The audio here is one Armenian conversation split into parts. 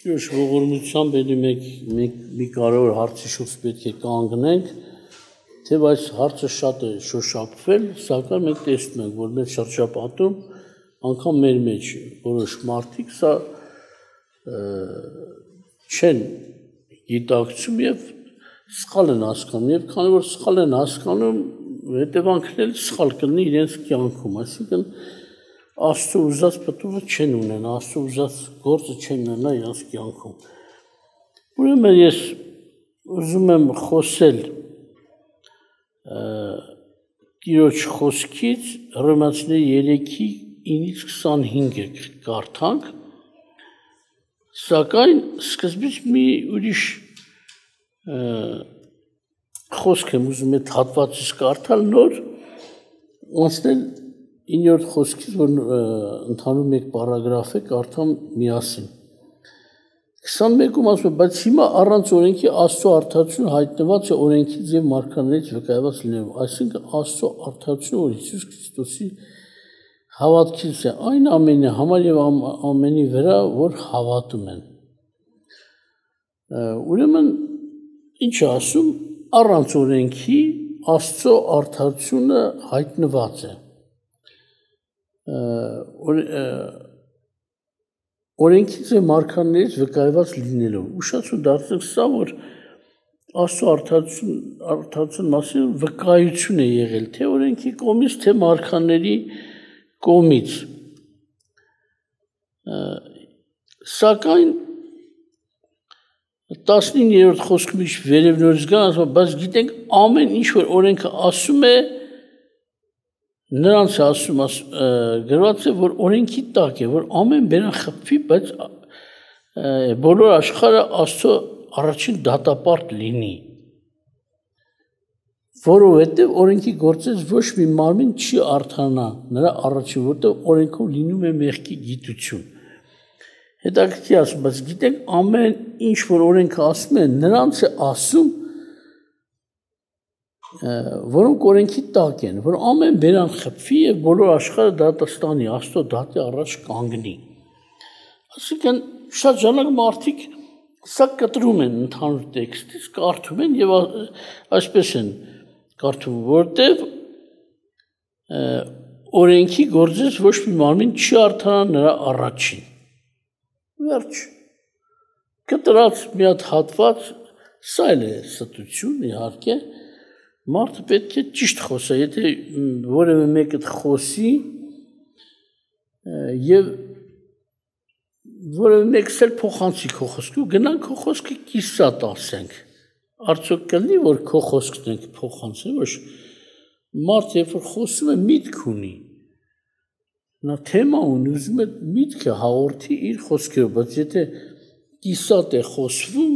Ճիշտ ողորմության բերի մի կարևոր հարցի շուրջ պետք է կանգնենք, թե այս հարցը շատ է շոշափվել, սակայն մենք տեսնում ենք, որ մեր շրջապատում անգամ մեր մեջ որոշ մարդիկ սա չեն գիտակցում եւ սխալ են հասկանում, եւ քանի որ սխալ են հասկանում, հետևանքն էլ սխալ կլինի իրենց կյանքում, այսինքն Աստծո ուզած պտուղը չեն ունենա, Աստծո ուզած գործը չեն ունենա իրենց կյանքում։ Ուրեմն ես ուզում եմ խոսել Տիրոջ խոսքից Հռոմեացիների 3:9-ից 25-ը կարդանք, սակայն սկզբից մի ուրիշ խոսք եմ ուզում այդ հատվածից կարդալ նոր անցնել 9-րդ խոսքից, որ ընդհանուր մեկ պարագրաֆ է, կարդամ միասին։ 21-ում ասում է, բայց հիմա առանց օրենքի Աստծո արդարությունը հայտնված է օրենքից եւ մարգարեներից վկայված լինելով, այսինքն Աստծո արդարությունը, որ Հիսուս Քրիստոսի հավատքից է, այն ամենի համար եւ ամենի վրա, որ հավատում են։ Ուրեմն ինչ է ասում, առանց օրենքի Աստծո արդարությունը հայտնված է։ Օրենքից է մարգարեներից վկայված լինելով։ Ուշացու դարձնենք սա, որ Աստծո արդարության մասին վկայություն է եղել, թե օրենքի կողմից, թե մարգարեների կողմից։ Սակայն 19-րդ խոսքում ինչ վերևնորից գան, ասում, բայց գիտենք ամեն ինչ որ օրենքը ասում է, նրանց ասում գրված է, որ օրենքի տակ է, որ ամեն բերան խփվի, բայց բոլոր աշխարհը Աստծո առաջին դատապարտ լինի։ Որովհետև օրենքի գործից ոչ մի մարմին չի արդարանա նրա առաջին, որտեղ օրենքով լինում է մեղքի գիտություն։ Հետաքրքիր ասում, բայց գիտենք ամեն ինչ որ օրենքը ասում է, նրանց է ասում, որոնք օրենքի տակ են, որ ամեն բերան խփվի եւ բոլոր աշխարհը դատաստանի, Աստծո դատի առաջ կանգնի։ Այսինքն շատ ժամանակ մարդիկ սա կտրում են ընդհանուր տեքստից, կարդում են եւ այսպես են կարդում, որտեւ օրենքի գործից ոչ մի մարմին չի արդարանա նրա առաջին։ Վերջ։ Կտրած մի հատ հատված, սա էլ է ստություն, իհարկե, մարդը պետք է ճիշտ խոսա, եթե որևէ մեկը խոսի եւ որևէ մեկս էլ փոխանցի քո խոսքը, գնանք քո խոսքը կիսատ ասենք։ Արդյոք կլինի, որ քո խոսքն ենք փոխանցել, ոչ մարդը երբ որ խոսում է միտք ունի, նա թեմա ունի, ուզում է միտքը հաղորդի իր խոսքերով, բայց եթե կիսատ է խոսվում,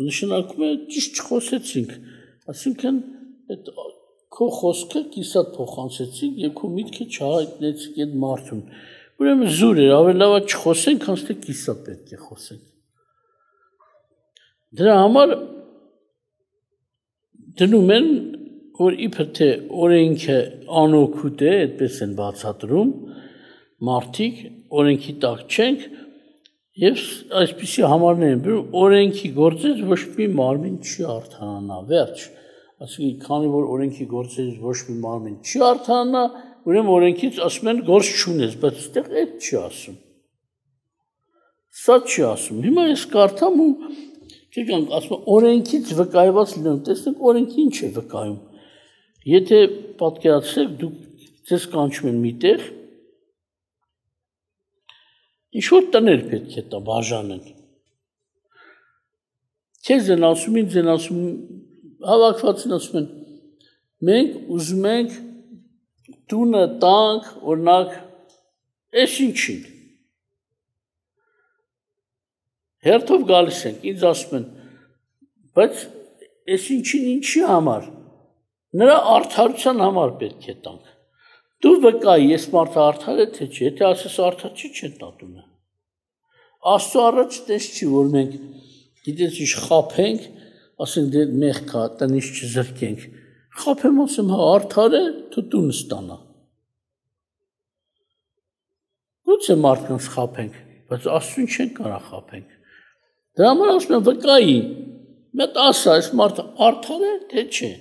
նշանակում է ճիշտ չխոսեցինք, այսինքն այդ քո խոսքը կիսատ փոխանցեցինք եւ քո միտքը չհայտնեցինք այդ մարդուն։ Ուրեմն զուր է, ավելի լավ է չխոսենք, քան թե կիսատ պետք է խոսենք։ Դրա համար դնում են, որ իբր թե օրենքը անօգուտ է, այդպես են բացատրում, մարդիկ օրենքի տակ չենք եւ այսպիսի համարներ են բերում, օրենքի գործից ոչ մի մարմին չի արդարանա, վերջ։ Այսինքն, քանի որ օրենքի գործերից ոչ մի մարմին չի արդարանա, ուրեմն օրենքից ասում են գործ չունես, բայց այդտեղ այդ չի ասում։ Սա չի ասում։ Հիմա ես կարդամ ու չգանք, ասում օրենքից վկայված լինում, տեսնեք օրենքը ինչ է վկայում։ Եթե պատկերացրեք, դուք ձեզ կանչում են միտեղ, ինչ որ տներ պետք է տա բաժանեն։ Քեզ են ասում, ինձ են ասում, հավաքվածին ասում են, մենք ուզում ենք տունը տանք, օրինակ, այս ինչին։ Հերթով գալիս ենք, ինձ ասում են, բայց այս ինչին ինչի համար, նրա արդարության համար պետք է տանք։ Դու վկայի, ես մարդը արդար է, թե չի, եթե ասես արդար չի, չեն տա տունը։ Աստծո առաջ տես չի, որ մենք գիտես ինչ խափենք, ասենք դե մեղք կա, տնից չզրկենք, խափեմ ասեմ, հա արդար է, դու տունը ստանա։ Գուցե մարդկանց խափենք, բայց Աստծուն չեն կարա խափենք։ Դրա համար ասում եմ վկայի, մետ ասա, այս մարդը արդար է, թե չէ։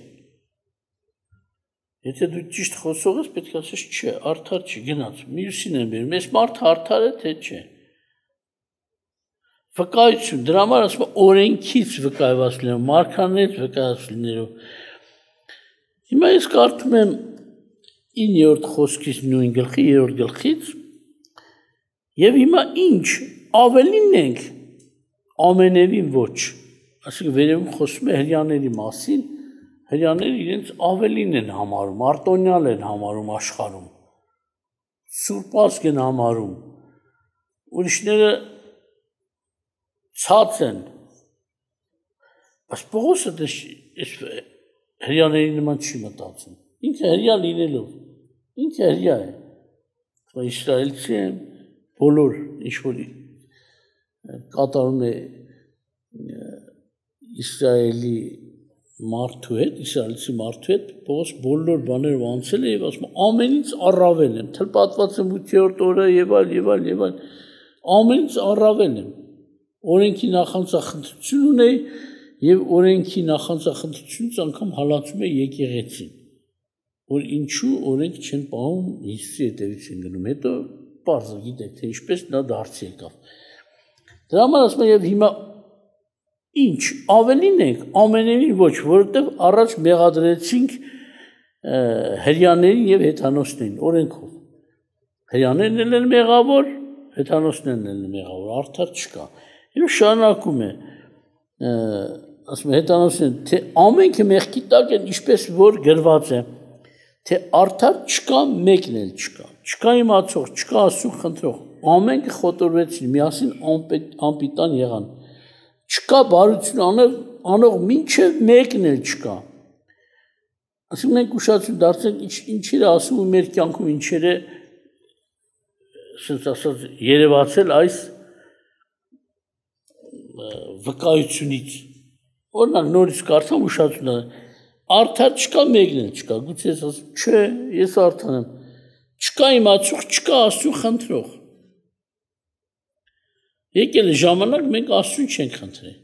Եթե դու ճիշտ խոսող ես, պետք է ասես չէ, արդար չի, գնաց, մյուսին են բերում, այս մարդը արդար է, թե չէ։ Վկայություն, դրա համար ասում եմ օրենքից վկայված լինելով, մարգարեներից վկայված լինելով։ Հիմա ես կարդում եմ 9-րդ խոսքից նույն գլխի 3-րդ գլխից եւ հիմա ինչ ավելին ենք ամենևին ոչ, այսինքն վերևում խոսում է հрьяաների մասին, հрьяաները իրենց ավելին են համարում, արտոնյալ են համարում աշխարհում, սուրբազգ են համարում, ուրիշները ցած են, բայց Պողոսը այս հрьяաների նման չի մտածում, ինքը հрья լինելով, ինքը հрья է, իսրայելցի է, բոլոր ինչ-որ կատարում է Իսրայելի մարդու հետ, իսրայելցի մարդու հետ, Պողոս բոլոր բաներով անցել է եւ ասում ամենից առավել եմ, թլպատված եմ 8-րդ օրը եւ այլ, ամենից առավել եմ, օրենքի նախանցախնդրություն ունեի եւ օրենքի նախանցախնդրությունից անգամ հալածում է եկեղեցին, որ ինչու օրենք չեն պահում Հիսուսի հետևից են գնում, հետո բարձր գիտեք, թե ինչպես նա դարձի եկավ։ Դրա համար ասում եմ եւ հիմա ինչ ավելին ենք ամենևին ոչ, որովհետև առաջ մեղադրեցինք հрьяաներին եւ հեթանոսներին օրենքով։ Հрьяաներն են մեղավոր, հեթանոսներն են մեղավոր, արդար չկա։ Եվ շարունակում է ասում է հեթանոսներն թե ամենքը մեղքի տակ են, ինչպես որ գրված է, թե արդար չկա, մեկն էլ չկա։ Չկա իմացող, չկա Աստծուն խնդրող, ամենքը խոտորվեցին, միասին անպիտան եղան։ Չկա բարություն անող մինչև մեկն էլ չկա։ Ասում մենք ուշադրություն դարձնենք ինչեր է ասում ու մեր կյանքում ինչեր է ասած ասած երևացել այս վկայությունից։ Օրինակ նորից կարդամ ուշադրություն արդար չկա մեկն էլ չկա։ Գուցե ես ասում չէ, ես արդար եմ։ Չկա իմացող, չկա Աստծուն խնդրող։ Եկել է ժամանակ մենք Աստծուն չենք խնդրել։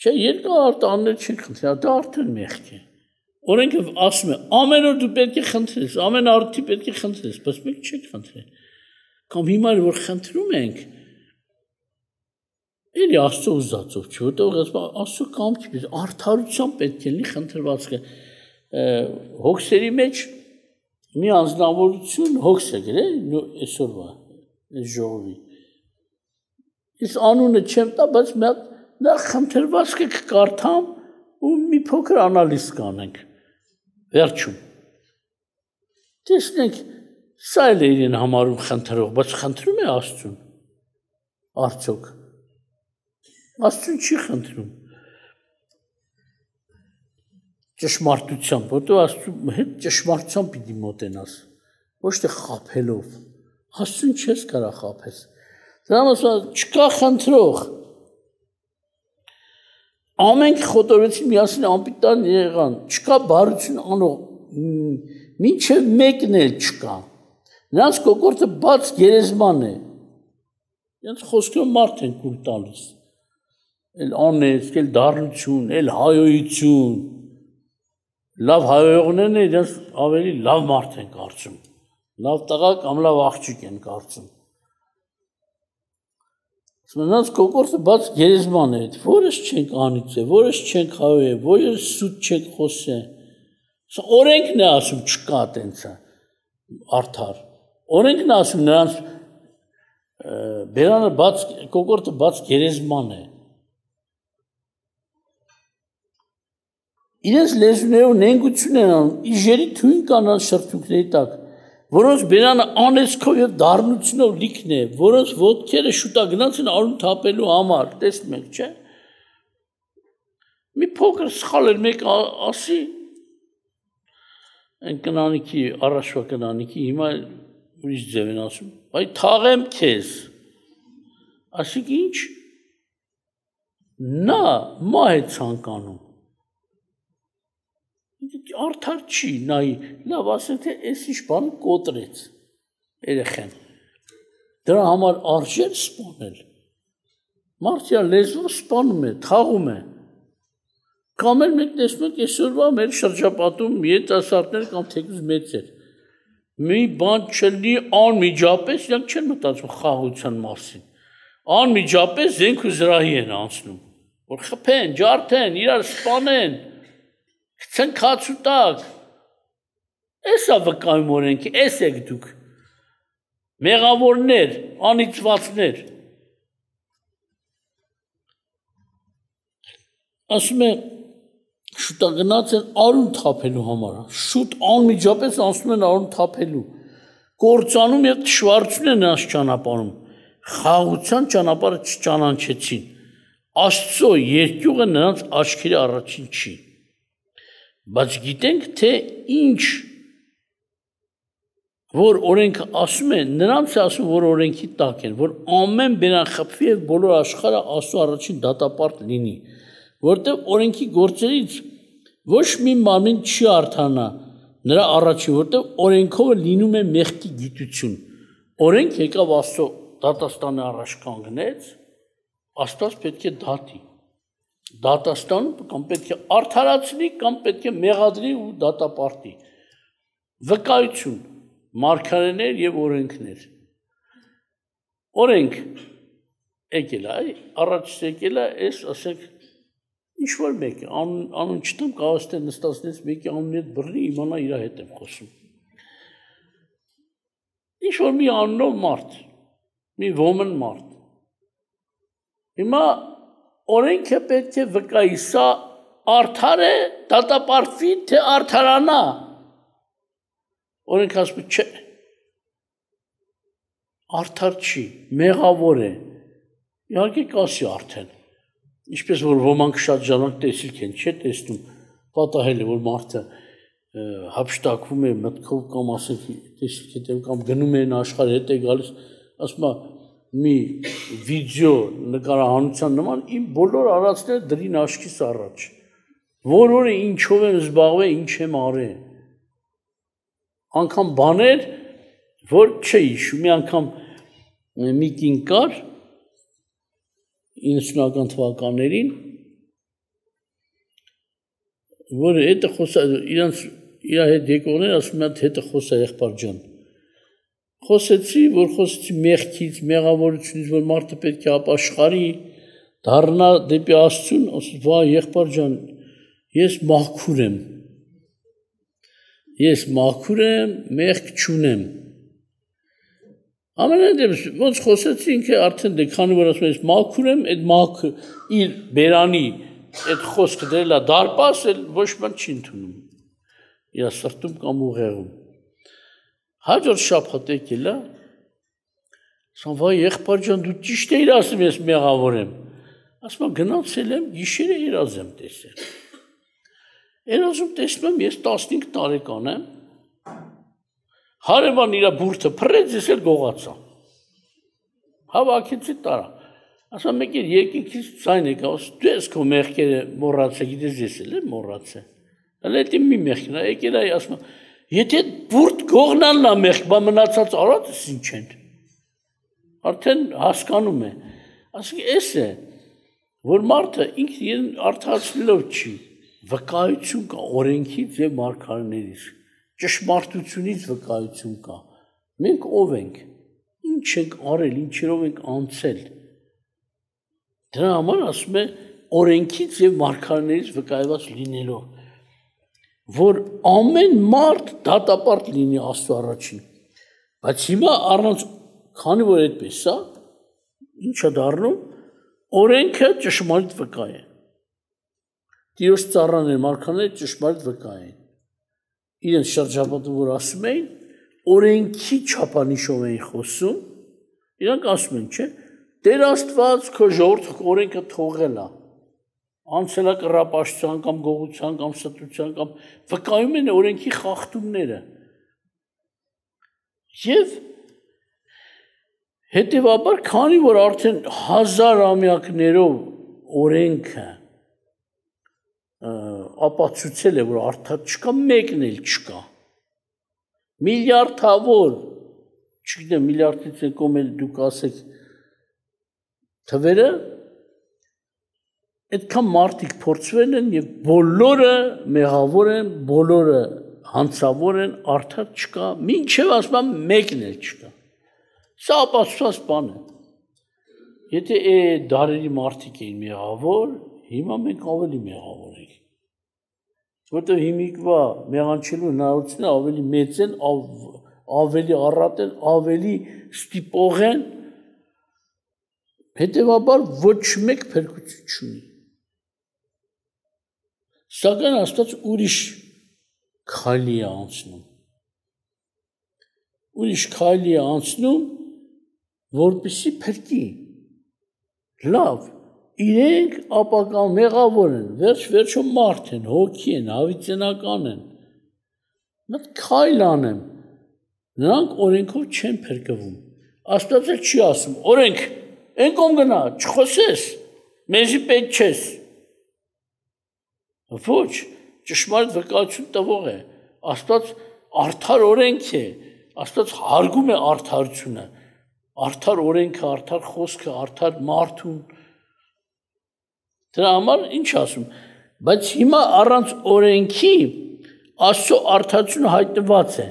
Չէ, երկար տարիներ չենք խնդրել, դա արդեն մեղք է։ Օրենքը ասում է, ամեն օր դու պետք է խնդրես, ամեն արդի պետք է խնդրես, բայց մենք չենք խնդրել։ Կամ հիմա որ խնդրում ենք, էլի Աստծո ուզածով չի, որտեղ Աստծո կամքի պես արդարությամբ պետք է լինի խնդրվածքը։ Հոգսերի մեջ մի անձնավորություն հոգս է գրել այսօրվա այս ժողովի։ Ես անունը չեմ տա, բայց նա խնդրվածքը կկարդամ ու մի փոքր անալիզ կանենք։ Վերջում։ Տեսնենք, սա էլ է իրեն համարում խնդրող, բայց խնդրում է Աստծուն։ Արդյոք։ Աստծուն չի խնդրում։ Ճշմարտությամբ, որտեղ Աստծու հետ ճշմարտությամբ պիտի մոտենաս, ոչ թե խաբելով։ Աստծուն չես կարող խաբես։ Դրա համար չկա խնդրող։ Ամենք խոտորվեցին միասին անպիտան եղան, չկա բարություն անող, մինչև մեկն էլ չկա։ Նրանց կոկորդը բաց գերեզման է։ Նրանց խոսքով մարդ են կուլ տալիս։ Էլ անեցք, էլ դառնություն, էլ հայոյություն։ Լավ հայոյողներն են իրենց ավելի լավ մարդ են կարծում։ Լավ տղա կամ լավ աղջիկ են կարծում։ Նրանց կոկորդը բաց գերեզման է, որս չենք անիծե, որս չենք հայոյե, որս սուտ չենք խոսե։ Սա օրենքն է ասում չկա տենցը արդար։ Օրենքն է ասում նրանց բերանը բաց կոկորդը բաց գերեզման է։ Իրենց լեզուներով նենգություն են անում, իժերի թույն կանան շրթունքների տակ, որոնց բերանը անեցքով և դառնությունով լիքն է, որոնց ոտքերը շուտագնաց են արուն թափելու համար, տեսնում եք, չէ։ Մի փոքր սխալ էր մեկ ասի, այն կնանիքի, առաջվա կնանիքի, հիմա ուրիշ ձև են ասում, բայ թաղեմ քեզ, ասիկ ինչ, նա մահ է ցանկանում, արդար չի, նայի, լավ ասեն, թե ես ինչ բան կոտրեց, երեխեն, դրա համար արժեր սպանել, Մարդյա լեզվով սպանում է, թաղում է։ Կամ էլ մենք տեսնում ենք այսօրվա մեր շրջապատում երիտասարդներ կամ թեկուզ մեծեր։ Մի բան չլինի անմիջապես, իրանք չեն մտածում խաղաղության մասին։ Անմիջապես զենք ու զրահի են անցնում, որ խփեն, ջարդեն, իրար սպանեն, գցեն քաց ու տակ։ Էսա վկայում օրենքի, էս եք դուք։ Մեղավորներ, անիծվածներ։ Ասում է շուտագնաց են արուն թափելու համար, շուտ անմիջապես անցնում են արուն թափելու, կործանում և թշվառություն են նրանց ճանապարհում, խաղաղության ճանապարհը չճանաչեցին, Աստծո երկյուղը նրանց աչքերի առաջին չի, բայց գիտենք, թե ինչ, որ օրենքը ասում է, նրանց է ասում, որ օրենքի տակ են, որ ամեն բերան խփվի և բոլոր աշխարհը Աստծո առաջին դատապարտ լինի, որտեղ օրենքի գործերից ոչ մի մարմին չի արդանա նրա առաջին, որտեղ օրենքով լինում է մեղքի գիտություն։ Օրենք եկավ Աստծո դատաստանի առաջ կանգնեց, Աստված պետք է դատի։ Դատաստանում կամ պետք է արդարացնի, կամ պետք է մեղադրի ու դատապարտի։ Վկայություն, մարգարեներ և օրենքներ։ Օրենք եկել է, առաջ եկել է, այս ասենք ինչ-որ մեկ է, անուն չտամ կարող է նստացնեց մեկի անունի հետ բռնի, իմանա իրա հետ եմ խոսում։ Ինչ-որ մի անունով մարդ, մի ոմն մարդ։ Հիմա օրենքը պետք է վկայի, սա արդար է, դատապարտվի, թե արդարանա։ Օրենք ասում չէ, արդար չի, մեղավոր է, իհարկե կասի արդեն, ինչպես որ ոմանք շատ ժամանակ տեսիլք են, չէ տեսնում, պատահել է, որ մարդը հափշտակվում է մտքով կամ ասենք տեսիլք հետև կամ գնում են աշխարհի հետ է գալիս, ասում է մի վիդեո նկարահանության նման իմ բոլոր արածները դրին աչքիս առաջ, որ օրը ինչով եմ զբաղվել, ինչ եմ արել, անգամ բաներ, որ չէի հիշում, մի անգամ մի կին կար 90-ական թվականներին, որ հետը խոսա, իր հետ եկողներ ասում են հետը խոսա եղբայր ջան, խոսեցի մեղքից, մեղավորությունից, որ մարդը պետք է ապաշխարի, դառնա դեպի Աստծուն, ասում վա եղբայր ջան, ես մաքուր եմ, մեղք չունեմ։ Ամենայնիվ ոնց խոսեցի ինքը արդեն դե քանի որ ասում ես մաքուր եմ, այդ իր բերանի այդ խոսքը դրելա դարպաս, էլ ոչ բան չի ընդունում։ Իր սրտում կամ ուղեղում։ Հաջորդ շաբաթ եկել է, ասում վայ եղբայր ջան, դու ճիշտ էիր ասում ես մեղավոր եմ։ Ասում գնացել եմ, գիշերը երազ եմ տեսել։ Երազում տեսնում եմ, ես 15 տարեկան եմ։ Հարևան իրա բուրդը փռեց, ես էլ գողացա։ Հավաքեցի տարա։ Ասա մեկ էլ երկինքից ձայն եկա, դու ես քո մեղքերը մոռացել, գիտես ես էլ եմ մոռացել։ Հələ դա մի մեղքն է, եկել է ասում, եթե բուրդ գողնալն է մեղք, բա մնացած արածս ինչ են։ Արդեն հասկանում է։ Ասենք էս է, որ մարդը ինքն արդարացնելով չի, վկայություն կա օրենքից եւ մարգարեներից, ճշմարտությունից վկայություն կա։ Մենք ով ենք, ինչ ենք արել, ինչերով ենք անցել։ Դրա համար ասում է օրենքից եւ մարգարեներից վկայված լինելով, որ ամեն մարդ դատապարտ լինի Աստծո առաջին։ Բայց հիմա առանց քանի որ այդպես է, ինչ է դառնում, օրենքը ճշմարիտ վկա է։ Տիրոջ ծառաներ, մարգարեները ճշմարիտ վկա են։ Իրենց շրջապատում որ ասում էին, օրենքի չափանիշով էին խոսում, իրանք ասում են, չէ, Տեր Աստված քո ժողովուրդը օրենքը թողել է, անցել է կռապաշտության կամ գողության կամ ստության կամ վկայում են օրենքի խախտումները։ Եվ հետևաբար, քանի որ արդեն 1000 ամյակներով օրենքը ապացուցել է, որ արդար չկա, մեկն էլ չկա։ Միլիարդավոր, չգիտեմ, միլիարդից եկում էլ դուք ասեք թվերը, այդքան մարդիկ փորձվել են եւ բոլորը մեղավոր են, բոլորը հանցավոր են, արդար չկա, մինչեւ ասում մեկն էլ չկա։ Սա ապացուցված բան է։ Եթե դարերի մարդիկ էին մեղավոր, հիմա մենք ավելի մեղավոր ենք։ Որտեղ հիմիկվա մեղանչելու հնարավորությունը ավելի մեծ են, ավելի առատ են, ավելի ստիպող են, հետևաբար ոչ մեկ փրկություն չունի։ Սակայն Աստված ուրիշ քայլի է անցնում։ Ուրիշ քայլի է անցնում, որպեսզի փրկի։ Լավ, իրենք ապակա մեղավոր են, վերջո մարդ են, հոգի են, հավիտենական են։ Մտ քայլ անեմ, նրանք օրենքով չեն փրկվում։ Աստված էլ չի ասում, օրենք, են կողմ գնա, չխոսես, մեզի պետք չես։ Ոչ, ճշմարիտ վկայություն տվող է, Աստված արդար օրենք է, Աստված հարգում է արդարությունը, արդար օրենքը, արդար խոսքը, արդար մարդուն։ Դրա համար ինչ ասում, բայց հիմա առանց օրենքի Աստծո արդարությունը հայտնված է,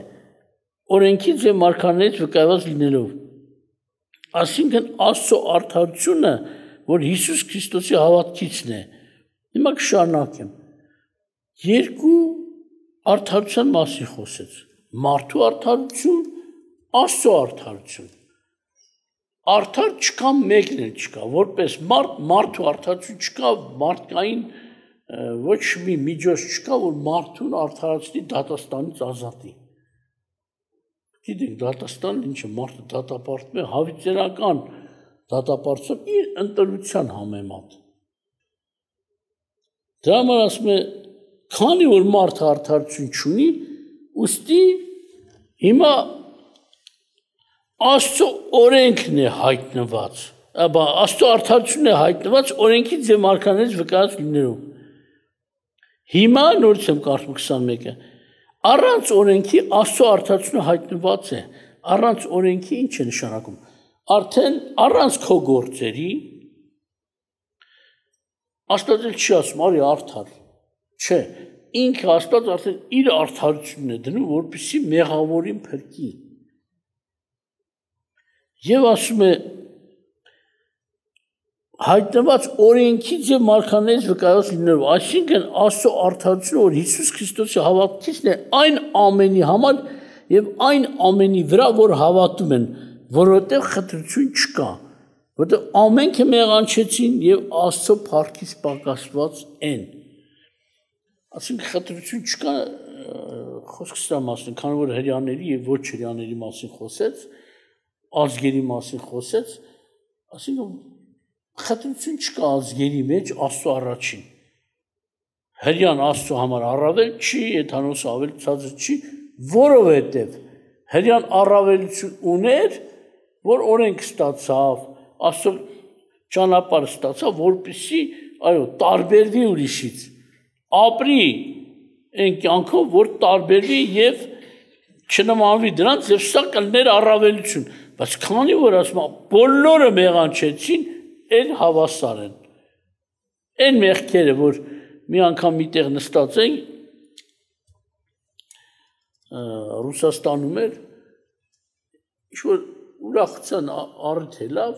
օրենքից եւ մարգարեներից վկայված լինելով։ Այսինքն Աստծո արդարությունը, որ Հիսուս Քրիստոսի հավատքիցն է։ Հիմա կշարունակեմ։ Երկու արդարության մասին խոսեց. մարդու արդարություն, Աստծո արդարություն։ Արդար չկա, մեկն էլ չկա, որպես մարդու արդարություն չկա, մարդկային ոչ մի միջոց չկա, որ մարդուն արդարացնի դատաստանից ազատի։ Գիտենք, դատաստան ինչ է, մարդը դատապարտում է հավիտենական դատապարտություն իր ընտրության համեմատ։ Դրա համար ասում է, քանի որ մարդը արդարություն չունի, ուստի հիմա Աստծո օրենքն է հայտնված, Աստծո արդարությունն է հայտնված օրենքից եւ մարգարեներից վկայած լինելով։ Հիմա նորից եմ կարդում 21-ը։ Առանց օրենքի Աստծո արդարությունը հայտնված է։ Առանց օրենքի ինչ է նշանակում։ Արդեն առանց քո գործերի Աստված էլ չի ասում, արի արդար։ Չէ, ինքը Աստված արդեն իր արդարությունն է դնում, որպեսզի մեղավորին փրկի։ Եվ ասում է հայտնված օրենքից եւ մարգարեներից վկայված լինելով, այսինքն Աստծո արդարությունը, որ Հիսուս Քրիստոսի հավատքիցն է, այն ամենի համար եւ այն ամենի վրա, որ հավատում են, որովհետեւ խտրություն չկա, որովհետեւ ամենքը մեղանչեցին եւ Աստծո փառքից պակասված են։ Այսինքն խտրություն չկա, խոսքը սա մասին, քանի որ հрьяաների եւ ոչ հрьяաների մասին խոսեց, ազգերի մասին խոսեց, ասինքն խտրություն չկա ազգերի մեջ Աստծո առաջին։ Հрьяան Աստծո համար առավել չի, Եթանոս ավելի ցածր չի, որովհետև հрьяան առավելություն ուներ, որ օրենք ստացավ, Աստծո ճանապարհ ստացավ, որպեսզի, այո, տարբերվի ուրիշից, ապրի այն կյանքով, որ տարբերվի եւ չնմանվի դրանց եւ սա կլներ առավելություն։ Բայց քանի որ ասում բոլորը մեղանչեցին, էլ հավասար են։ Այն մեղքերը, որ մի անգամ միտեղ նստած են, Ռուսաստանում էր, ինչ-որ ուրախության առիթ ելավ,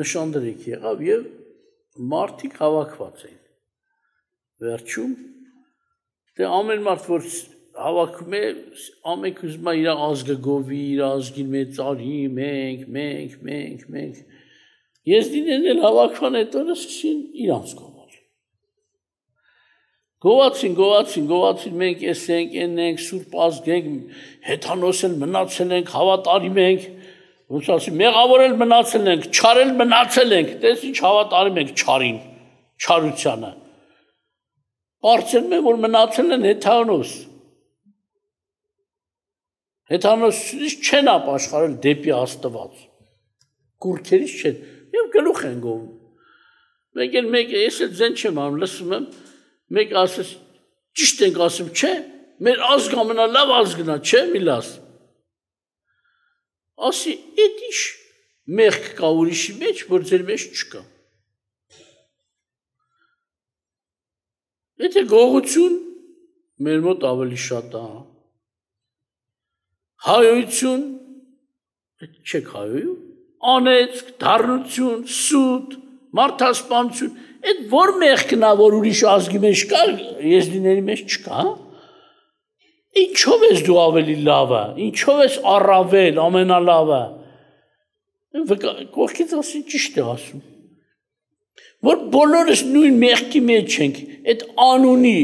նշանդրեք եղավ և մարդիկ հավաքված էին։ Վերջում, դե ամեն մարդ, որ հավաքում է, ամենք ուզում է իր ազգը գովի, իր ազգին մեծարի, մենք։ Ես դինեն էլ հավաքվան հետո սկսին իրանց գովալ։ Գովացին, մենք ես ենք, ենք, սուրբ ազգ ենք, հեթանոս էլ մնացել ենք, հավատարիմ ենք, ոնց ասի, մեղավոր էլ մնացել ենք, չար էլ մնացել ենք, տես ինչ հավատարիմ ենք չարին, չարությանը։ Պարծենում է, որ մնացել են հեթանոս։ Հեթանոսից չեն ապաշխարել դեպի Աստված, կուռքերից չեն, և գլուխ են գովում։ Մեկ ես էլ ձեն չեմ անում, լսում եմ, մեկ ասես, ճիշտ ենք ասում, չէ, մեր ազգ ամենալավ ազգն է, չէ, միլաս։ Ասի, էդ ինչ մեղք կա ուրիշի մեջ, որ ձեր մեջ չկա։ Եթե գողություն մեր մոտ ավելի շատ է, հայություն, չեք հայոյում, անեծք, դառնություն, սուտ, մարդասպանություն, այդ որ մեղքն է, որ ուրիշ ազգի մեջ կա, եզդիների մեջ չկա, ինչով ես դու ավելի լավը, ինչով ես առավել, ամենալավը, կողքից ասին ճիշտ է ասում, որ բոլորս նույն մեղքի մեջ ենք, այդ անունի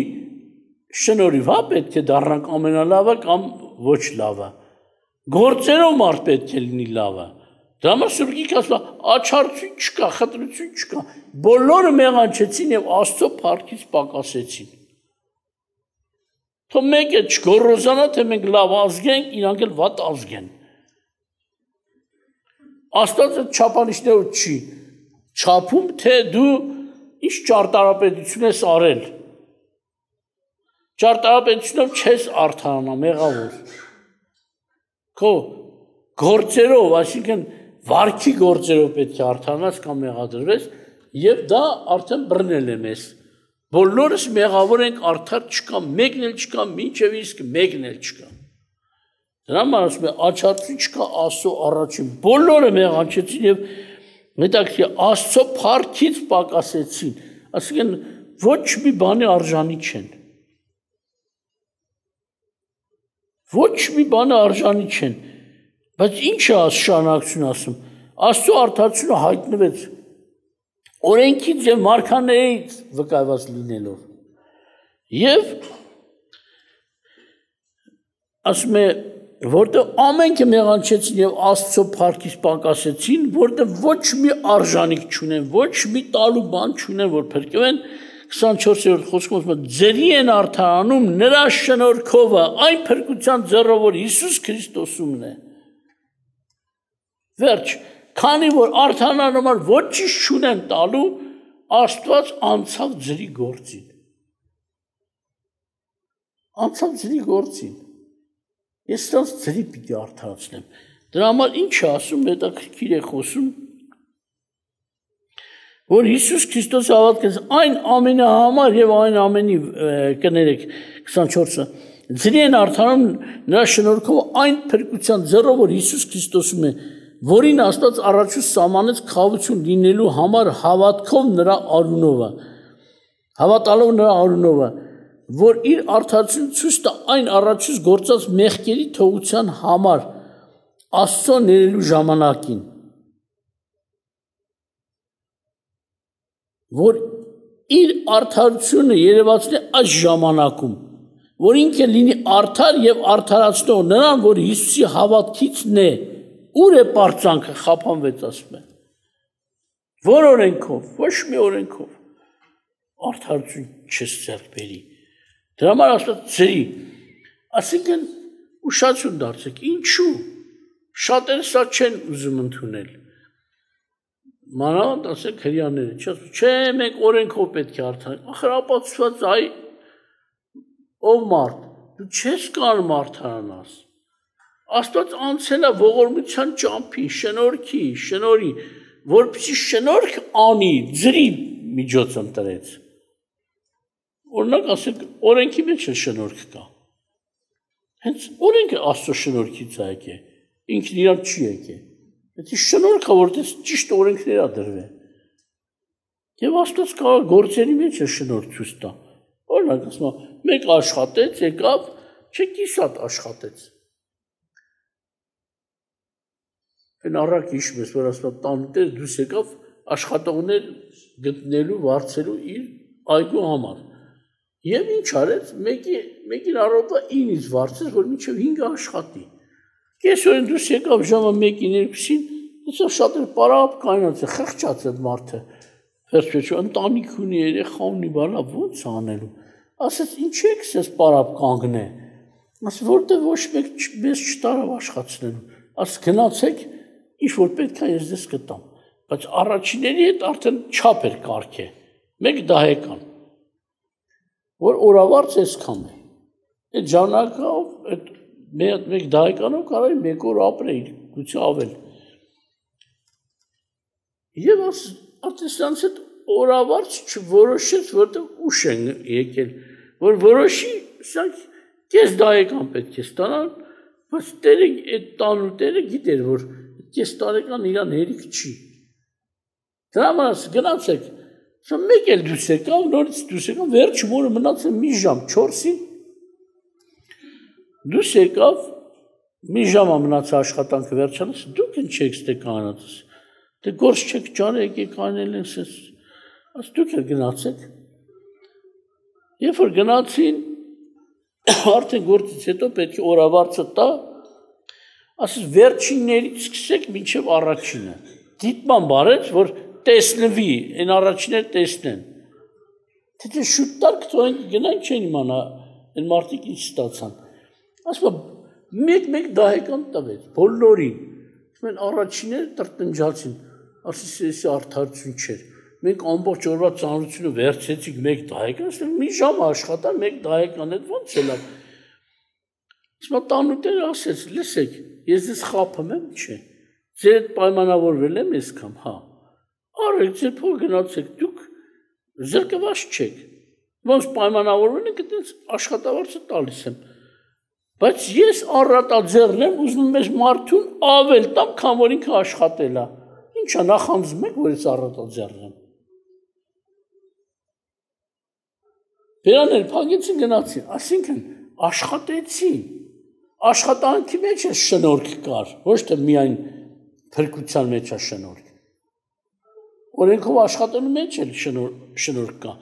շնորհիվ, հա, պետք է դառնանք ամենալավը կամ ոչ լավը, գործերով մարդ պետք է լինի լավը, դրա համար Սուրբ Գիրքը ասում է, աչարություն չկա, խտրություն չկա, բոլորը մեղանչեցին եւ Աստծո փառքից պակասեցին։ Թող մեկը չգոռոզանա, թե մենք լավ ազգ ենք, իրանք էլ վատ ազգ են։ Աստված այդ չափանիշներով չի չափում, թե դու ինչ ճարտարապետություն ես արել։ Ճարտարապետությունով չես արդարանա, մեղավոր։ Քո գործերով, այսինքն վարքի գործերով պետք է արդարանաս կամ մեղադրվես, եւ դա արդեն բռնել է մեզ։ Բոլորս մեղավոր ենք, արդար չկա, մեկն էլ չկա, մինչև իսկ մեկն էլ չկա։ Դրա համար ասում է, աչարություն չկա Աստծո առաջին, բոլորը մեղանչեցին եւ հետաքրքիր Աստծո փառքից պակասեցին, այսինքն ոչ մի բանի արժանի չեն։ Ոչ մի բանի արժանի չեն, բայց ինչ է շարունակություն ասում, Աստծո արդարությունը հայտնվեց օրենքից եւ մարգարեներից վկայված լինելով։ Եվ ասում է, որտեղ ամենքը մեղանչեցին եւ Աստծո փառքից պակասեցին, որտեղ ոչ մի արժանիք չունեն, ոչ մի տալու բան չունեն, որ փրկվեն, 24-րդ խոսքում ձերի են արդարանում նրա շնորհքովը, այն փրկության ձեռը, որ Հիսուս Քրիստոսումն է։ Վերջ, քանի որ արդարանան համար ոչինչ չունեն տալու, Աստված անցավ ձերի գործին։ Անցավ ձերի գործին։ Ես ստանց ձերի պիտի արդարացնեմ։ Դրա համար ինչ է ասում, հետաքրքիր է խոսում, որ Հիսուս Քրիստոսը հավատքեց այն ամենի համար եւ այն ամենի կներեք 24-ը ձերի են արդարանում նրա շնորհքով այն փրկության ձեռը, որ Հիսուս Քրիստոսում է, որին Աստված առաջուց սահմանեց խաղաղություն լինելու համար հավատքով նրա արունովը, հավատալով նրա արունովը, որ իր արդարությունը ցույց տա այն առաջուց գործած մեղքերի թողության համար Աստծո ներելու ժամանակին, որ իր արդարությունը երևացնի այս ժամանակում, որ ինքը լինի արդար եւ արդարացնող նրան, որ Հիսուսի հավատքիցն է, ուր է պարծանքը խափանվեց ասում է, որ օրենքով, ոչ մի օրենքով, արդարություն չես ձեռք բերի, դրա համար ասված ձերի, ասինքն ուշացություն դարձեք, ինչու, շատերը սա չեն ուզում ընդունել, մանավանդ ասեք հրեաները, չէ, մենք օրենքով պետք է արդարենք, ախր ապացուցված այ ով մարդ, դու չես կարող արդարանաս, Աստված անցել է ողորմության ճամփին, շնորհի, որպեսզի շնորհք անի, ձրի միջոց ընտրեց։ Օրինակ ասենք, օրենքի մեջ է շնորհք կա։ Հենց օրենքը Աստծո շնորհքից է եկե, ինքն իրան չի եկե։ Դա շնորհքը որտես ճիշտ օրենքներ ա դրվել։ Եվ Աստված կարող գործերի մեջ է շնորհ ցույց տա։ Օրինակ ասում, մեկ աշխատեց, եկավ, չկիսատ աշխատեց։ Այն առակ հիշում ես, որ ասում տանուտեր դուրս եկավ աշխատողներ գտնելու, վարձելու իր այգու համար։ Եվ ինչ արեց, մեկին առօրյա 9-ից վարձեց, որ մինչև 5 աշխատի։ Կեսօրին դուրս եկավ ժամը 1-2-ին, դեսավ շատեր պարապ կայնած է, խղճած է մարդը։ Վերջ ընտանիք ունի, երեխա ունի, բանա ո՞նց անելու։ Ասեց, ինչ եք ես պարապ կանգնե։ Ասեց, որտեղ ոչ մեկ մեզ չտարավ աշխատելու։ Ասեց, գնացեք ինչ որ պետք է ես դες կտամ, բայց առաջիների հետ արդեն չափ էր կարգե, մեկ դահեկան, որ օրավարձ այսքան է, այդ ժամանակով, մեկ դահեկանով կարող է մեկ օր ապրեի, գուցե ավել, և արդեն սրանց հետ օրավարձ չորոշեց, որտեղ ուշ են եկել, որ որոշի, սրանք կես դահեկան պետք է ստանան, բայց տերը այդ տանու տերը գիտեր, որ կես տարեկան իրան հերիք չի։ Դրա համար գնացեք, մեկ էլ դուրս եկավ, նորից դուրս եկավ, վերջում օրը մնացել մի ժամ, 4-ին դուրս եկավ, մի ժամա մնաց աշխատանքը վերջանաց, դուք ինչ եք ստե կանանաց, դե գործ չեք ճարը եկեք անել են սենց, աս դուք էլ գնացեք, երբ որ գնացին, արդեն գործից հետո պետք է օրավարձը տա, ասես վերջիններից սկսեք մինչև առաջինը, դիտման բարեց, որ տեսնվի, են առաջիներ տեսնեն, թե շուտ տար կթողենք գնանք չեն իմանա, են մարդիկ ինչ ստացան, ասում մեկ դահեկան տվեց, բոլորին, ասում են առաջիները տրտնջացին, ասես էսի արդարություն չէր, մենք ամբողջ օրվա ծանրությունը վերցեցիք մեկ դահեկան, ասում մի ժամ աշխատան մեկ դահեկան էդ ոնց է լավ, ասում տանուտերը ասեց, լսեք, ես ձեզ խափում եմ, չէ, ձեր հետ պայմանավորվել եմ եսքամ, հա, արեք ձեր փող գնացեք, դուք զրկված չեք, ոնց պայմանավորվել եք, այդպես աշխատավարձը տալիս եմ, բայց ես առատաձեռն եմ, ուզում ես մարդուն ավել տամ, քան որ ինքը աշխատել է, ինչա նախանձում եք, որ ես առատաձեռն եմ, բերաներ փակեցին գնացին, ասինքն աշխատեցին, աշխատանքի մեջ է շնորհք կար, ոչ թե միայն փրկության մեջ է շնորհք, օրենքով աշխատելու մեջ էլ շնորհք կա,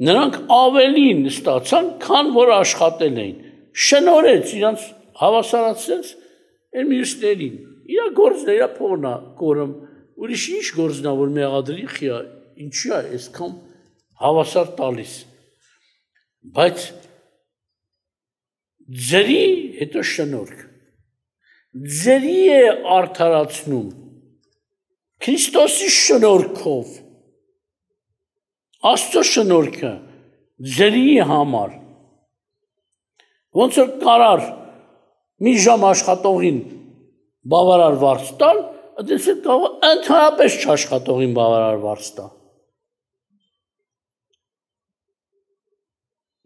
նրանք ավելին ստացան, քան որ աշխատել էին, շնորհեց իրանց հավասարացրեց այն մյուսներին, իրա գործն է, իրա փողն է կորում, ուրիշ ինչ գործն է, որ մեղադրի խիա, ինչի է այսքան հավասար տալիս, բայց ձերի հետո շնորհք, ձերի է արդարացնում, Քրիստոսի շնորհքով, Աստծո շնորհքը, ձերի համար, ոնց որ կարար մի ժամ աշխատողին բավարար վարձ տալ, այդպես է կարող ընդհանրապես չաշխատողին բավարար վարձ տա։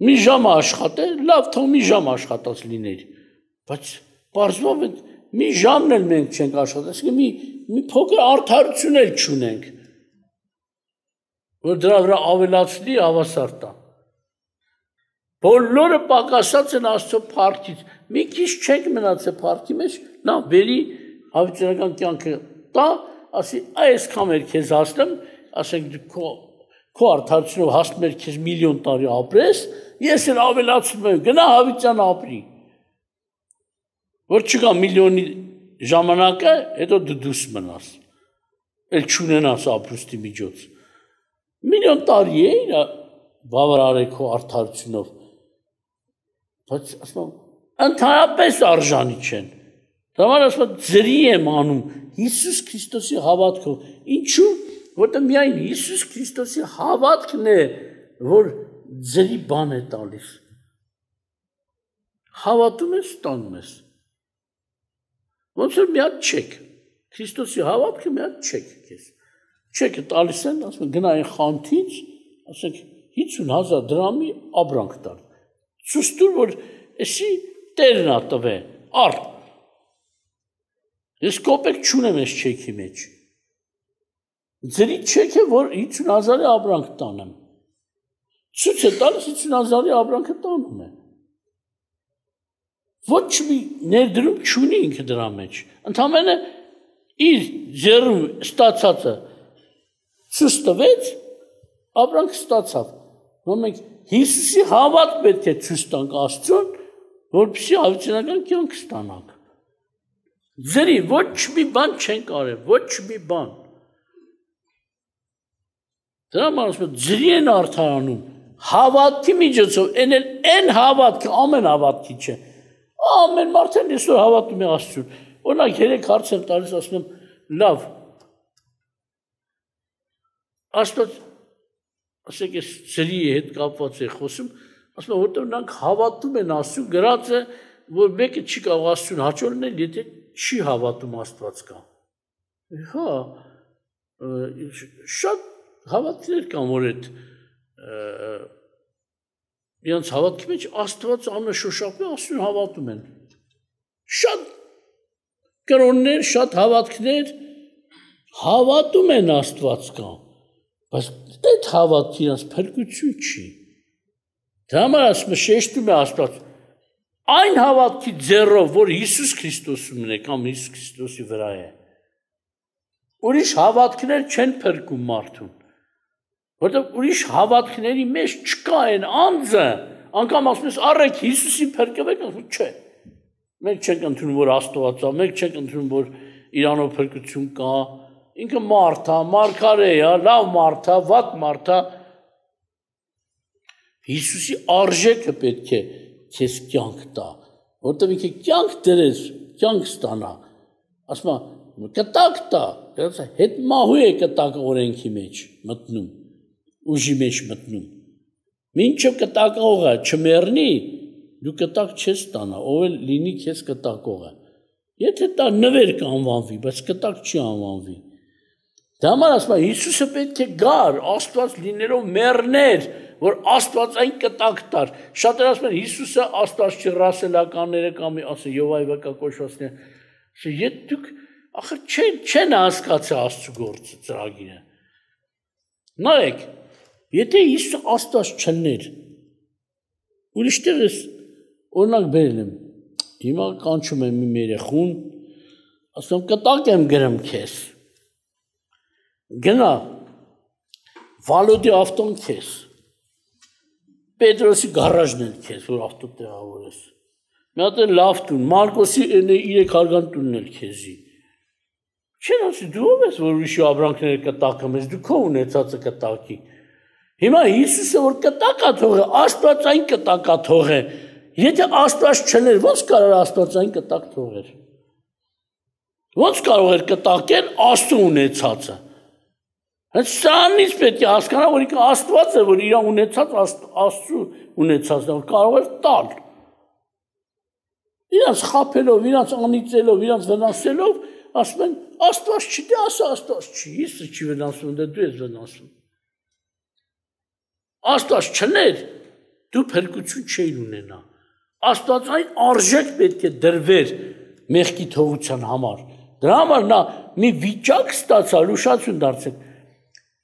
Մի ժամ աշխատել, լավ թող մի ժամ աշխատած լիներ, բայց պարզվով է մի ժամն էլ մենք չենք աշխատել, մի փոքր արդարություն էլ չունենք, որ դրա վրա ավելացնի հավասար տա։ Բոլորը պակասած են Աստծո փառքից, մի քիչ չենք մնացել փառքի մեջ, նա բերի հավիտենական կյանքը տա, ասի այսքան էր քեզ հասնեմ, ասենք քո արդարությունով հասնում էր քեզ միլիոն տարի ապրես, ես էլ ավելացնում եմ, գնա հավիտյան ապրի, որ չկա միլիոնի ժամանակը, հետո դու դուրս մնաս, էլ չունենաս ապրուստի միջոց, միլիոն տարի է իրա բավարար է քո արդարությունով, բայց ասում ընդհանրապես արժանի չեն, դրաման ասում ձերի եմ անում Հիսուս Քրիստոսի հավատքով, ինչու, որտեղ միայն Հիսուս Քրիստոսի հավատքն է, որ ձերի բան է տալիս, հավատում ես, ստանում ես, ոնց որ մի հատ չեք, Քրիստոսի հավատքը մի հատ չեք քեզ, չեկը տալիս են, ասում գնա այն խանթից, ասենք 50,000 դրամի ապրանք տալ, ցույց տուր, որ էսի տերն է տվե, առ, ես կոպեկ չունեմ ես չեքի մեջ, ձերի չեք է, որ 50,000-ի ապրանք տանեմ, ցույց է տալիս 50,000-ի ապրանքը տանում է, ոչ մի ներդրում չունի ինքը դրա մեջ, ընդամենը իր ձեռում ստացածը ցույց տվեց, ապրանք ստացավ, որ մենք Հիսուսի հավատ պետք է ցույց տանք Աստծուն, որպեսզի հավիտենական կյանք ստանանք, ձերի ոչ մի բան չենք արել, ոչ մի բան, դրա համար ասում եմ, ձերի են արդարանում, հավատքի միջոցով, են հավատքը, ամեն հավատքի չէ, ամեն մարդ են այսօր հավատում է Աստծուն, օրինակ 3 հարց եմ տալիս, ասում եմ, լավ, Աստված, ասեք ես ձերի հետ կապված է խոսում, ասում եմ, որտեղ նրանք հավատում են Աստծուն, գրած է, որ մեկը չի կարող Աստծուն հաճո լինել, եթե չի հավատում Աստված կա։ Հա, շատ Հավատքներ կան, որ այդ իրենց հավատքի մեջ Աստված անշոշափի Աստծուն հավատում են։ Շատ կրոններ, շատ հավատքներ հավատում են Աստված կա, բայց այդ հավատքի իրենց փրկություն չի։ Դա համար ասում է շեշտում է Աստված այն հավատքի ձեռով, որ Հիսուս Քրիստոսում է կամ Հիսուս Քրիստոսի վրա է։ Ուրիշ հավատքներ չեն փրկում մարդուն, որտեղ ուրիշ հավատքների մեջ չկա այն անձը, անգամ ասում ես առեք Հիսուսին փրկվեք, ասում չէ։ Մենք չենք ընդունում, որ Աստված է, մենք չենք ընդունում, որ իրանով փրկություն կա, ինքը մարդ է, մարգարե է, լավ մարդ է, վատ մարդ է։ Հիսուսի արժեքը պետք է քեզ կյանք տա, որտեղ ինքը կյանք դրես, կյանք ստանա։ Ասում է կտակ տա, հետ մահու է կտակը օրենքի մեջ մտնում, ուժի մեջ մտնում։ Մինչև կտակողը չմեռնի, դու կտակ չես ստանա, ով էլ լինի քեզ կտակողը։ Եթե դա նվեր կանվանվի, բայց կտակ չի անվանվի։ Դա համար ասում է Հիսուսը պետք է գար, Աստված լինելով մեռներ, որ Աստված այն կտակ տար։ Շատերը ասում են Հիսուսը Աստված չի, ռասելականները կամ ասեն Եհովայի վկա կոչվածները։ Եթե դուք ախր չեն հասկացա Աստծո գործը ծրագիրը։ Նայեք, եթե Հիսուսը Աստված չներ, ուրիշ տեղ ես օրինակ բերել եմ, հիմա կանչում եմ իմ երեխուն, ասում կտակ եմ գրեմ քեզ։ Գնա, Վալոդի ավտոն քեզ, Պետրոսի գարաժն էլ քեզ, որ ավտո տեղավորես։ Մի հատ էլ լավ տուն, Մարկոսի 3 հարգան տունն էլ քեզի։ Չեն ասի, դու ով ես, որ ուրիշի ապրանքները կտակում ես, դու քո ունեցածը կտակի։ Հիմա Հիսուսը որ կտակա թողե, Աստված այն կտակա թողե։ Եթե Աստված չներ, ո՞նց կարող Աստված այն կտակ թողեր։ Ո՞նց կարող էր կտակել Աստծո ունեցածը։ Հենց սրանից պետք է հասկանա, որ ինքը Աստված է, որ իր ունեցած Աստծո ունեցածն է, որ կարող էր տալ։ Իրանց խաբելով, իրանց անիծելով, իրանց վնասելով, ասում են Աստված չի, դե ասա Աստված չի, Հիսուսը չի վնասում, դե դու ես վնասում։ Աստված չներ, դու փրկություն չէիր ունենա։ Աստված այն արժեք պետք է դրվեր մեղքի թողության համար։ Դրա համար նա մի վիճակ ստացալ, ուշացություն դարձեք։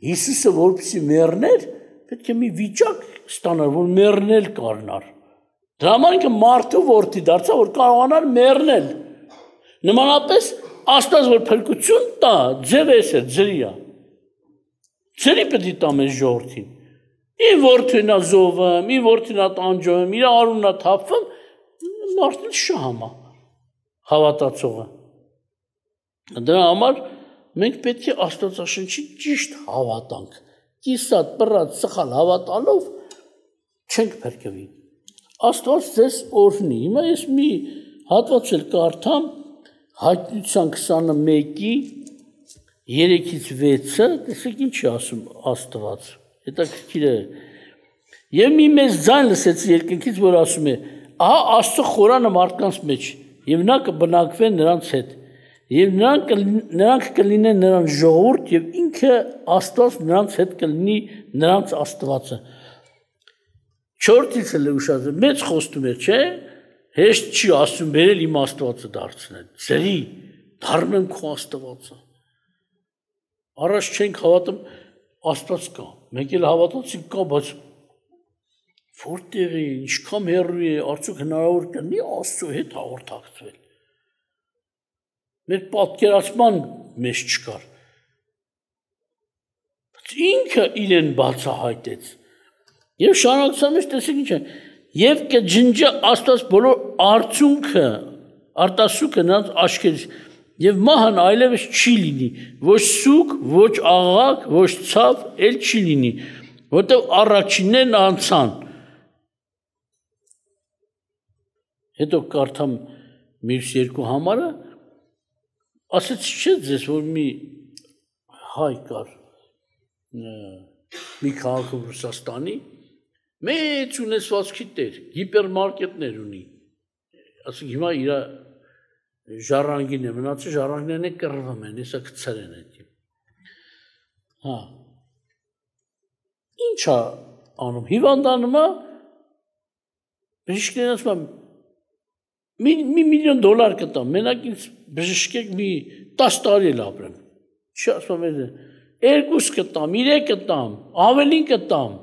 Հիսուսը որպեսզի մեռներ, պետք է մի վիճակ ստանար, որ մեռնել կարողանար։ Դրա համար ինքը մարդու որդի դարձավ, որ կարողանար մեռնել։ Նմանապես Աստված որ փրկություն տա, ձևես է, ձրի է։ Ձրի պետք է տա մեզ ժողովրդին։ Իր որդին է զոհվում, իր որդին է տանջվում, իր արունն է թափվում, մարդն շահում է հավատացողը։ Դրա համար մենք պետք է Աստվածաշնչի ճիշտ հավատանք։ Կիսատ, պռած, սխալ հավատալով չենք փրկվի։ Աստված ձեզ օրհնի։ Հիմա ես մի հատված էլ կարդամ Հայտնության 21-ի 3-ից 6-ը, տեսեք ինչ է ասում Աստված։ Հետաքրքիր է։ Եվ մի մեծ ձայն լսեցի երկնքից, որ ասում է. ահա Աստծո խորանը մարդկանց մեջ, եւ նա կբնակվեն նրանց հետ, եւ նրանք կլինեն նրանց ժողովուրդ, եւ ինքը Աստված նրանց հետ կլինի նրանց Աստվածը։ 4-ից էլ ուշադրություն, մեծ խոստում է, չէ՞։ Հեշտ չի ասում բերել իմ Աստվածը դարձնել։ Ձերի դառնեմ քո Աստվածը։ Առաջ չենք հավատում Աստված կա։ Մենք էլ հավատացինք կա, բայց որտեղ է, ինչքան հեռու է, արդյոք հնարավոր կլինի Աստծո հետ հաղորդակցվել։ Մեր պատկերացման մեջ չկար։ Բայց ինքը իրեն բացահայտեց։ Եվ շարունակության մեջ տեսեք ինչ է։ Եվ կջնջի Աստված բոլոր արցունքը, արտասուքը նրանց աչքերից, եւ մահն այլևս չի լինի, ոչ սուկ, ոչ աղաղակ, ոչ ցավ, էլ չի լինի, որտեղ առաջիններն անցան։ Հետո կարդամ մյուս երկու համարը, ասեցի չէ ձեզ, որ մի հայ կար մի քաղաքում Ռուսաստանի, մեծ ունեցվածքի տեր, հիպերմարկետներ ունի, ասենք հիմա իր ժառանգին է մնացել, ժառանգներն է կռվում են, հեսա կցրեն այդ։ Հա, Ինչ է անում, հիվանդանում է, բժիշկներն ասում են, $1 միլիոն կտամ, մենակ ինձ բժշկեք մի 10 տարի էլ ապրեմ, չի ասում եմ, 2 կտամ, 3 կտամ, ավելին կտամ,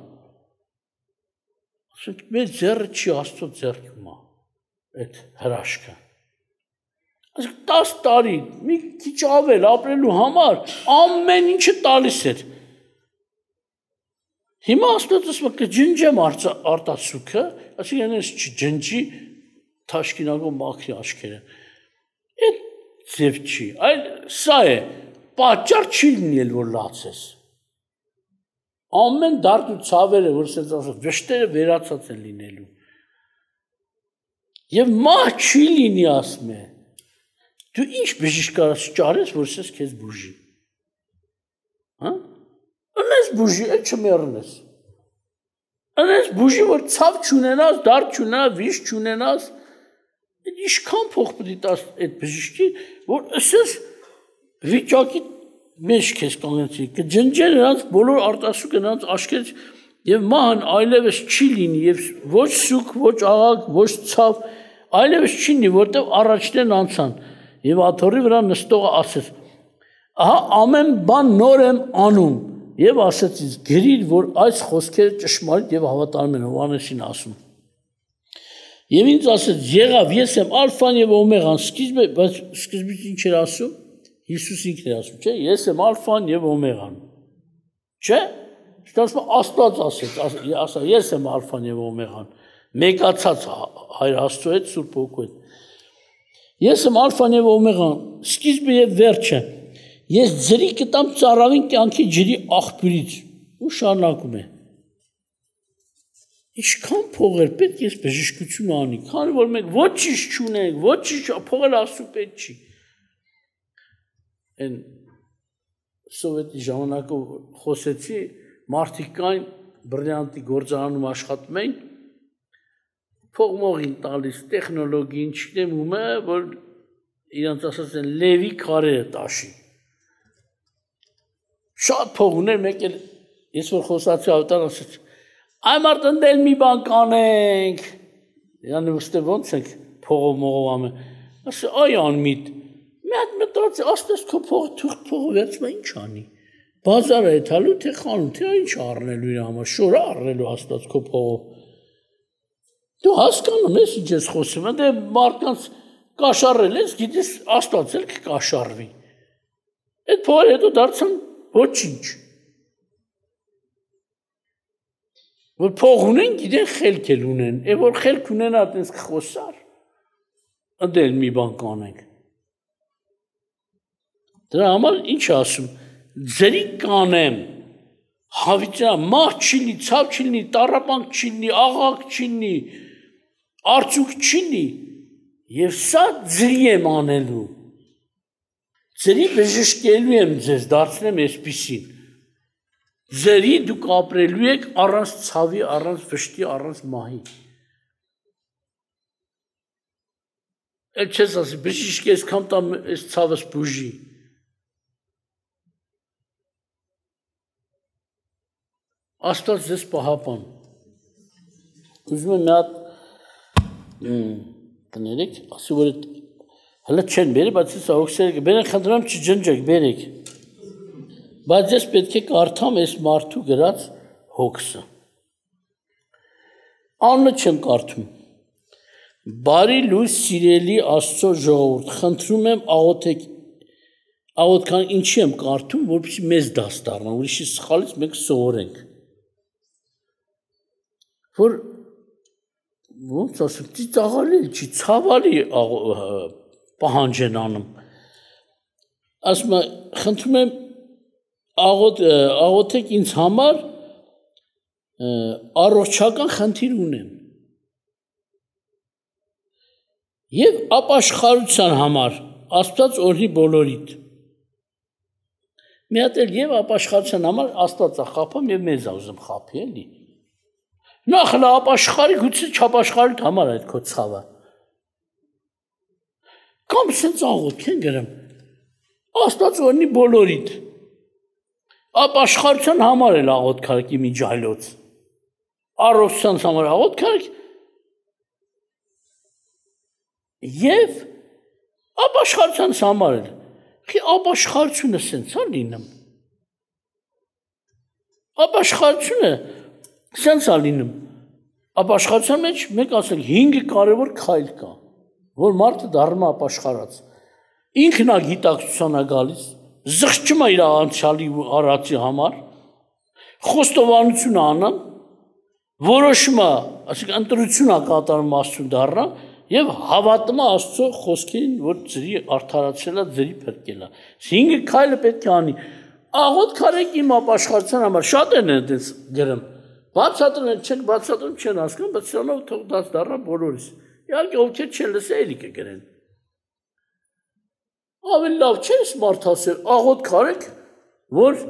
ասում մեր ձեռը չի Աստծո ձեռքում է, այդ հրաշքը, ասում 10 տարի, մի քիչ ավել ապրելու համար, ամեն ինչը տալիս էր, հիմա Աստված ասում է, կջնջեմ արտասուքը, ասում ես չջնջի, թաշկինակով մաքրի աչքերը, այդ ձև չի, այլ սա է, պատճառ չի լինել, որ լացես, ամեն դարդ ու ցավերը, որ սենց ասած, վշտերը վերացած են լինելու, և մահ չի լինի ասում է, դու ինչ բժիշկ կարաս ճարես, որ սենց կեզ բուժի, ընես բուժի, այդ չմերնես, ընես բուժի, որ ցավ չունենաս, դարդ չունենաս, վիշ չունենաս, Ինչքան փող պետք է տաս այդ բժիշկին, որ ասես վիճակի մեջ քեզ կանգնեցի, կջնջեն նրանց բոլոր արտասուքը նրանց աչքերից եւ մահն այլևս չի լինի եւ ոչ սուկ, ոչ աղակ, ոչ ցավ, այլևս չի լինի, որտեւ առաջներն անցան եւ աթոռի վրա նստողը ասեց. Ահա ամեն բան նոր եմ անում եւ ասեց ինձ գրիր, որ այս խոսքերը ճշմարիտ եւ հավատարիմ են, Հովհաննեսին ասում. Եվ ինձ ասեց, եղավ, ես եմ ալֆան և օմեգան, սկզբից ինչ էր ասում, Հիսուս ինքն էր ասում, չէ, ես եմ ալֆան և օմեգան, չէ, Աստված ասեց, ես եմ ալֆան և օմեգան, մեկացած Հայր Աստծո հետ, Սուրբ Հոգու հետ, ես եմ ալֆան և օմեգան, սկիզբը և վերջը, ես ձրի կտամ ծառավին կյանքի ջրի աղբյուրից, ու շարունակում է, Ինչքան փողեր պետք է բժշկություն անի, քանի որ մենք ոչինչ չունենք, ոչինչ փողել Աստծո պետք չի։ Այն սովետի ժամանակով խոսեցի, մարդիկ կային բրիլյանտի գործարանում աշխատում էին, փողմողին տալիս, տեխնոլոգին, չգիտեմ ում է, որ իրանց ասած են լևի քարերը տաշի։ Շատ փող ուներ, մեկ էլ ես որ խոսացի ավտար ասաց Այ մարդ ընդել մի բան կանենք, yani ուստե ոնց ենք փողով մողով ամեն, ասա այ անմիտ, մի հատ մտածի, աստես քո փողը թուղթ փողը վերցմա ինչ անի, բազարը է թալու, թե խանում, թե ինչ առնելու իր համար, շորը առնելու աստված քո փողով, դու հասկանում ես ինչ ես խոսում, դե մարդկանց կաշառել ես, գիտես աստված էլ կկաշառվի, այդ փողերը հետո դարձան ոչինչ, որ փող ունեն, գիտեն խելք էլ ունեն, որ խելք ունենա այդպես կխոսար, ընդել մի բան կանենք։ Դրա համար ինչ ասում, ձրի կանեմ, հավիճա, մահ չի լինի, ցավ չի լինի, տառապանք չի լինի, աղաղակ չի լինի, արցուկ չի լինի, եւ սա ձրի եմ անելու։ Ձրի բժշկելու եմ ձեզ, դարձնեմ այսպիսին։ Ձերի դուք ապրելու եք առանց ցավի, առանց վշտի, առանց մահի։ Էլ չես ասի, բժիշկ ես կամ տամ այս ցավս բուժի։ Աստված ձեզ պահապան։ Ուզում եմ մի հատ կներեք, ասի որ հլը չեն բերի, բայց ես աղոքսերը բերեն խնդրում չջնջեք, բերեք։ Բայց ես պետք է կարդամ այս մարդու գրած հոգսը։ Անունը չեմ կարդում։ Բարի լույս սիրելի Աստծո ժողովուրդ, խնդրում եմ աղոթքան ինչի եմ կարդում, որպեսզի մեզ դաս դառնա, ուրիշի սխալից մենք սովորենք։ Որ ոնց ասում, ծիծաղալի չի, ցավալի պահանջ են անում։ Ասում եմ, խնդրում եմ աղոթեք ինձ համար առողջական խնդիր ունեմ եւ ապաշխարության համար Աստված օրհնի բոլորիդ մի հատ էլ եւ ապաշխարության համար Աստված է խափում եւ մեզ ուզում խափի էլի նախ նա ապաշխարի գուցե չապաշխարի համար այդ քո ցավը կամ սենց աղոթք են գրում Աստված օրհնի բոլորիդ Ապաշխարության համար էլ աղոթք արեք իմիջ այլոց։ Առողջության համար աղոթք արեք եւ ապաշխարության համար էլ։ Խի ապաշխարությունը սենց է լինում։ Ապաշխարությունը սենց է լինում։ Ապաշխարության մեջ մենք ասենք 5 կարևոր քայլ կա, որ մարդը դառնում է ապաշխարած։ Ինքնագիտակցության է գալիս, զղջում է իր անցյալի ու արածի համար, խոստովանություն անում, որոշում է, այսինքն ընտրություն է կատարում Աստծուն դառնա եւ հավատում է Աստծո խոսքերին, որ ծրի արդարացել է, ծրի փրկել է։ 5 քայլը պետք է անի։ Աղոթք արեք իմ ապաշխարության համար, շատերն են այդպես գրում։ Բացատրեն չեն, բացատրում չեն հասկանում, բայց սրանով թող դա դառնա բոլորիս։ Իհարկե ովքեր չեն լսել, էլի կգրեն։ Ավելի լավ չէ՞ մարդ ասել, աղոթք արեք, որ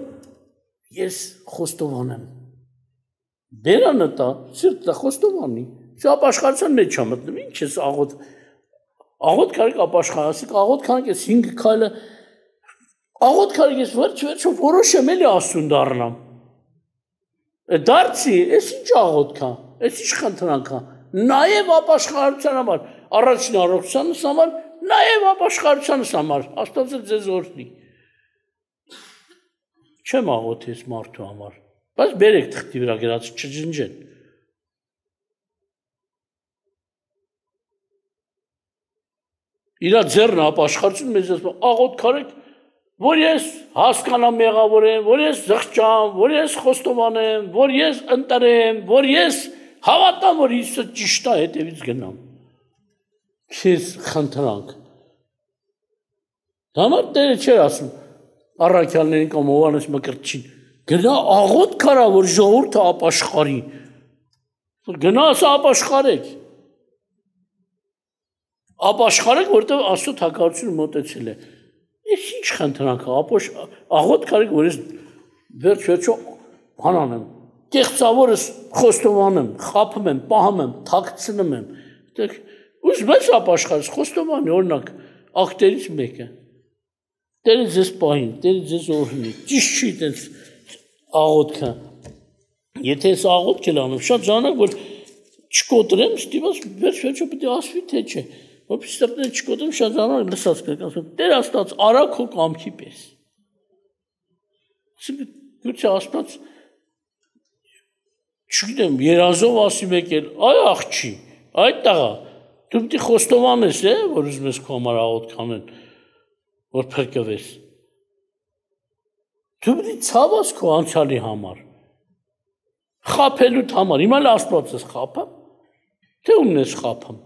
ես խոստովանեմ։ Բերանը տա, սիրտը խոստովանի։ Սա ապաշխարության մեջ է մտնում, ինչ ես աղոթք արեք ապաշխար, ասեք աղոթք արեք ես 5 քայլը, աղոթք արեք ես վերջ որոշեմ էլի Աստծուն դառնամ։ Դարձի, ես ինչ աղոթք է, ես ինչ խնդրանք է, նաև ապաշխարության համար, առաջին առողջությանս համար, նաև ապաշխարությանս համար, Աստված ձեզ օրհնի։ Չեմ աղոթես մարդու համար, բայց բերեք թղթի վրա գրած չջնջեն։ Իրա ձեռն ապաշխարություն մեզ ասում, աղոթք արեք, որ ես հասկանամ մեղավոր եմ, որ ես զղջամ, որ ես խոստովանեմ, որ ես ընտրեմ, որ ես հավատամ, որ Հիսուսը ճիշտ է, հետևից գնամ։ Քեզ խնդրանք։ Համար Տերը չէր ասում առաքյալներին կամ Հովհաննես Մկրտչին, գնա աղոթք արա, որ ժողովուրդը ապաշխարի։ Գնաս ապաշխարեք։ Ապաշխարեք, որտեղ Աստծո թագավորությունը մոտեցել է։ Ես ինչ խնդրանք է, աղոթք արեք, որ ես վերջ-վերջո հանանեմ, կեղծավորս խոստովանեմ, խաբում եմ, պահում եմ, թաքցնում եմ։ Ուզում ես ապաշխարես, խոստովանի, օրինակ, ակտերից մեկը։ Տերը ձեզ պահին, Տերը ձեզ օրհնի։ Ճիշտ չի այդպես աղոթքը։ Եթե ես աղոթք եմ անում, շատ ժամանակ որ չկոտրեմ, ստիպված վերջ-վերջո պետք է ասվի թե չէ։ Որպես սրտները չկոտրեմ, շատ ժամանակ լսած կրկն ասում, Տեր Աստված, արա քո կամքի պես։ Գուցե Աստված չգիտեմ, երազով ասի մեկ էլ, այ աղջի, այ տղա, դու պետք է խոստովանես, որ ուզում ես քո համար աղոթք անեն, որ փրկվես։ Դու պետք է ցավես քո անցյալի համար։ Խաբելուդ համար, հիմա Աստված ես խաբում, թե ումն ես խաբում։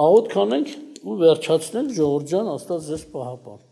Աղոթք անենք ու վերջացնենք, ժողովուրդ ջան, Աստված ձեզ պահապան։